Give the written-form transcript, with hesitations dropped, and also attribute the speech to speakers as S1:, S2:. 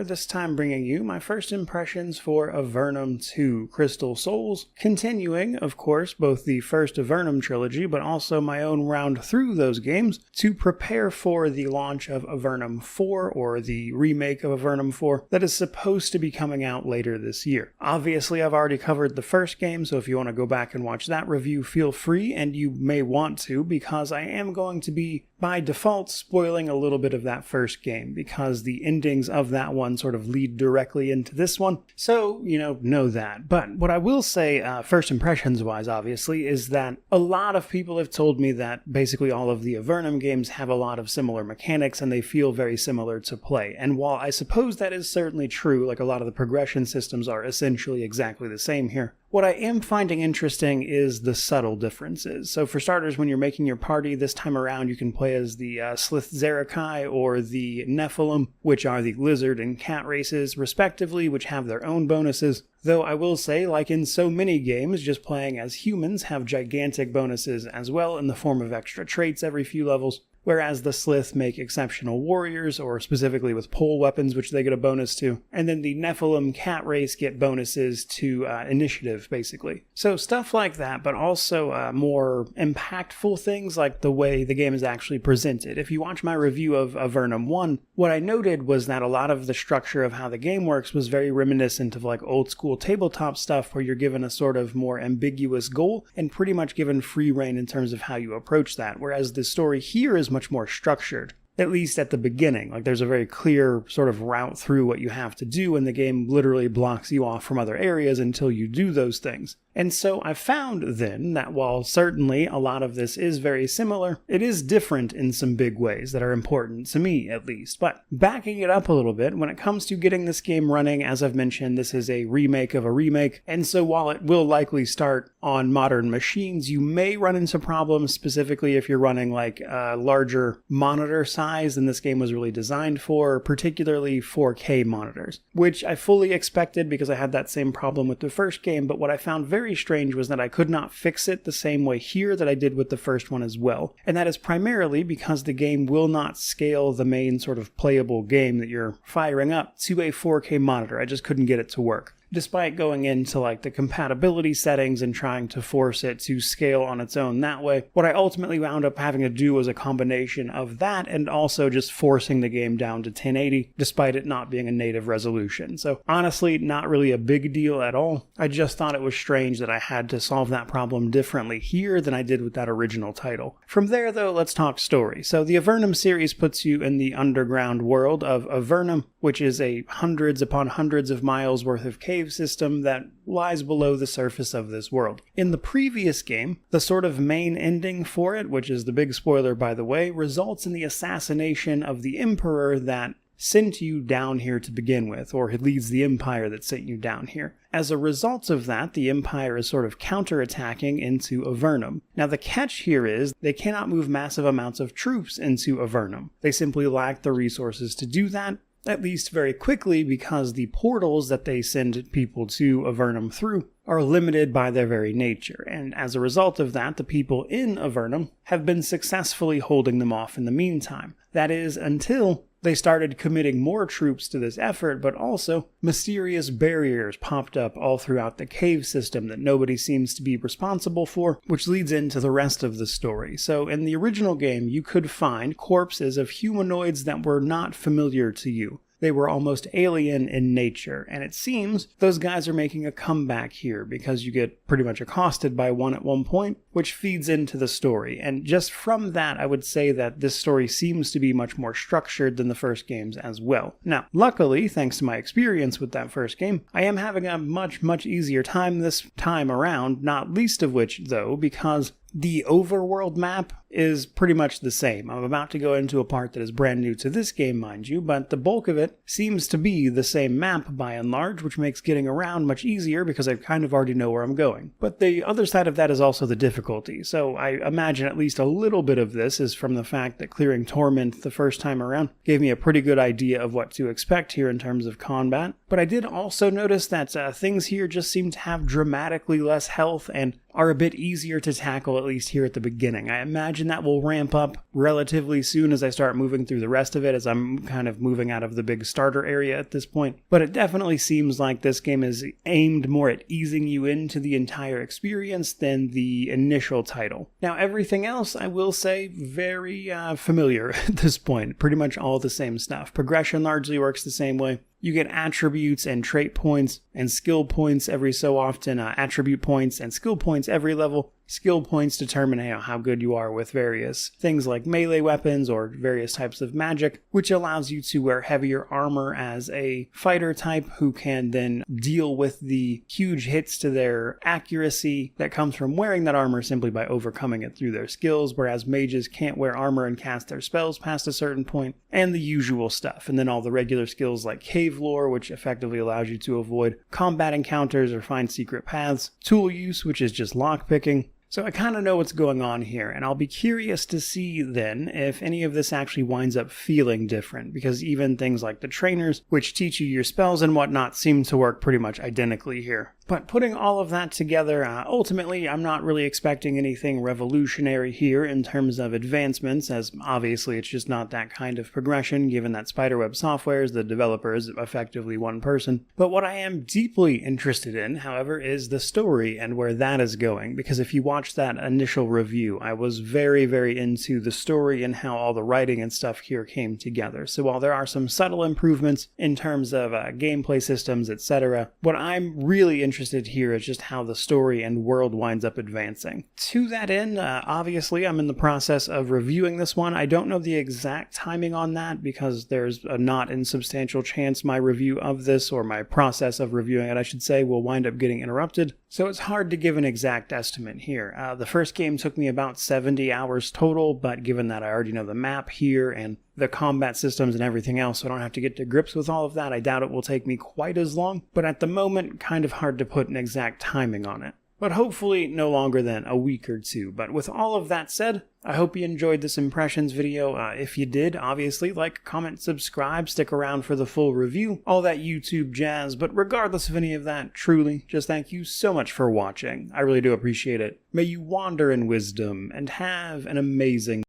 S1: This time bringing you my first impressions for Avernum 2 Crystal Souls, continuing, of course, both the first Avernum trilogy, but also my own round through those games to prepare for the launch of Avernum 4, or the remake of Avernum 4, that is supposed to be coming out later this year. Obviously, I've already covered the first game, so if you want to go back and watch that review, feel free, and you may want to, because I am going to be, by default, spoiling a little bit of that first game, because the endings of that one sort of lead directly into this one, so, know that. But what I will say, first impressions wise, obviously, is that a lot of people have told me that basically all of the Avernum games have a lot of similar mechanics and they feel very similar to play. And while I suppose that is certainly true, like a lot of the progression systems are essentially exactly the same here, what I am finding interesting is the subtle differences. So for starters, when you're making your party this time around, you can play as the Slith Zerakai or the Nephilim, which are the lizard and cat races, respectively, which have their own bonuses. Though I will say, like in so many games, just playing as humans have gigantic bonuses as well in the form of extra traits every few levels. Whereas the Slith make exceptional warriors, or specifically with pole weapons, which they get a bonus to. And then the Nephilim cat race get bonuses to initiative, basically. So stuff like that, but also more impactful things like the way the game is actually presented. If you watch my review of Avernum 1, what I noted was that a lot of the structure of how the game works was very reminiscent of like old school tabletop stuff, where you're given a sort of more ambiguous goal and pretty much given free rein in terms of how you approach that. Whereas the story here is much more structured, at least at the beginning. Like there's a very clear sort of route through what you have to do, and the game literally blocks you off from other areas until you do those things. And so I found then that while certainly a lot of this is very similar, it is different in some big ways that are important to me, at least. But backing it up a little bit, when it comes to getting this game running, as I've mentioned, this is a remake of a remake, and so while it will likely start on modern machines, you may run into problems, specifically if you're running like a larger monitor size than this game was really designed for, particularly 4K monitors, which I fully expected because I had that same problem with the first game. But what I found very strange was that I could not fix it the same way here that I did with the first one as well. And that is primarily because the game will not scale the main sort of playable game that you're firing up to a 4K monitor. I just couldn't get it to work, despite going into like the compatibility settings and trying to force it to scale on its own that way. What I ultimately wound up having to do was a combination of that and also just forcing the game down to 1080, despite it not being a native resolution. So honestly, not really a big deal at all. I just thought it was strange that I had to solve that problem differently here than I did with that original title. From there though, let's talk story. So the Avernum series puts you in the underground world of Avernum, which is a hundreds upon hundreds of miles worth of cave system that lies below the surface of this world. In the previous game, the sort of main ending for it, which is the big spoiler by the way, results in the assassination of the emperor that sent you down here to begin with, or it leads the empire that sent you down here. As a result of that, the empire is sort of counterattacking into Avernum. Now the catch here is they cannot move massive amounts of troops into Avernum. They simply lack the resources to do that, at least very quickly, because the portals that they send people to Avernum through are limited by their very nature, and as a result of that, the people in Avernum have been successfully holding them off in the meantime. That is, until they started committing more troops to this effort, but also mysterious barriers popped up all throughout the cave system that nobody seems to be responsible for, which leads into the rest of the story. So in the original game, you could find corpses of humanoids that were not familiar to you. They were almost alien in nature, and it seems those guys are making a comeback here because you get pretty much accosted by one at one point, which feeds into the story. And just from that, I would say that this story seems to be much more structured than the first games as well. Now, luckily, thanks to my experience with that first game, I am having a much easier time this time around, not least of which, though, because the overworld map is pretty much the same. I'm about to go into a part that is brand new to this game, mind you, but the bulk of it seems to be the same map by and large, which makes getting around much easier because I kind of already know where I'm going. But the other side of that is also the difficulty, so I imagine at least a little bit of this is from the fact that clearing Torment the first time around gave me a pretty good idea of what to expect here in terms of combat. But I did also notice that things here just seem to have dramatically less health and are a bit easier to tackle at least here at the beginning. I imagine that will ramp up relatively soon as I start moving through the rest of it, as I'm kind of moving out of the big starter area at this point. But it definitely seems like this game is aimed more at easing you into the entire experience than the initial title. Now, everything else, I will say, very familiar at this point. Pretty much all the same stuff. Progression largely works the same way. You get attributes and trait points and skill points every so often, attribute points and skill points every level. Skill points determine how good you are with various things like melee weapons or various types of magic, which allows you to wear heavier armor as a fighter type who can then deal with the huge hits to their accuracy that comes from wearing that armor simply by overcoming it through their skills, whereas mages can't wear armor and cast their spells past a certain point, and the usual stuff. And then all the regular skills like cave lore, which effectively allows you to avoid combat encounters or find secret paths, tool use, which is just lockpicking. So I kind of know what's going on here, and I'll be curious to see then if any of this actually winds up feeling different, because even things like the trainers, which teach you your spells and whatnot, seem to work pretty much identically here. But putting all of that together, ultimately I'm not really expecting anything revolutionary here in terms of advancements, as obviously it's just not that kind of progression, given that Spiderweb Software's the developer is effectively one person. But what I am deeply interested in, however, is the story and where that is going, because if you watch that initial review, I was very, very into the story and how all the writing and stuff here came together. So while there are some subtle improvements in terms of gameplay systems, etc., what I'm really interested here is just how the story and world winds up advancing. To that end, obviously I'm in the process of reviewing this one. I don't know the exact timing on that because there's a not insubstantial chance my review of this, or my process of reviewing it I should say, will wind up getting interrupted. So it's hard to give an exact estimate here. The first game took me about 70 hours total, but given that I already know the map here and the combat systems and everything else, so I don't have to get to grips with all of that, I doubt it will take me quite as long. But at the moment, kind of hard to put an exact timing on it. But hopefully no longer than a week or two. But with all of that said, I hope you enjoyed this impressions video. If you did, obviously, like, comment, subscribe, stick around for the full review, all that YouTube jazz. But regardless of any of that, truly, just thank you so much for watching. I really do appreciate it. May you wander in wisdom and have an amazing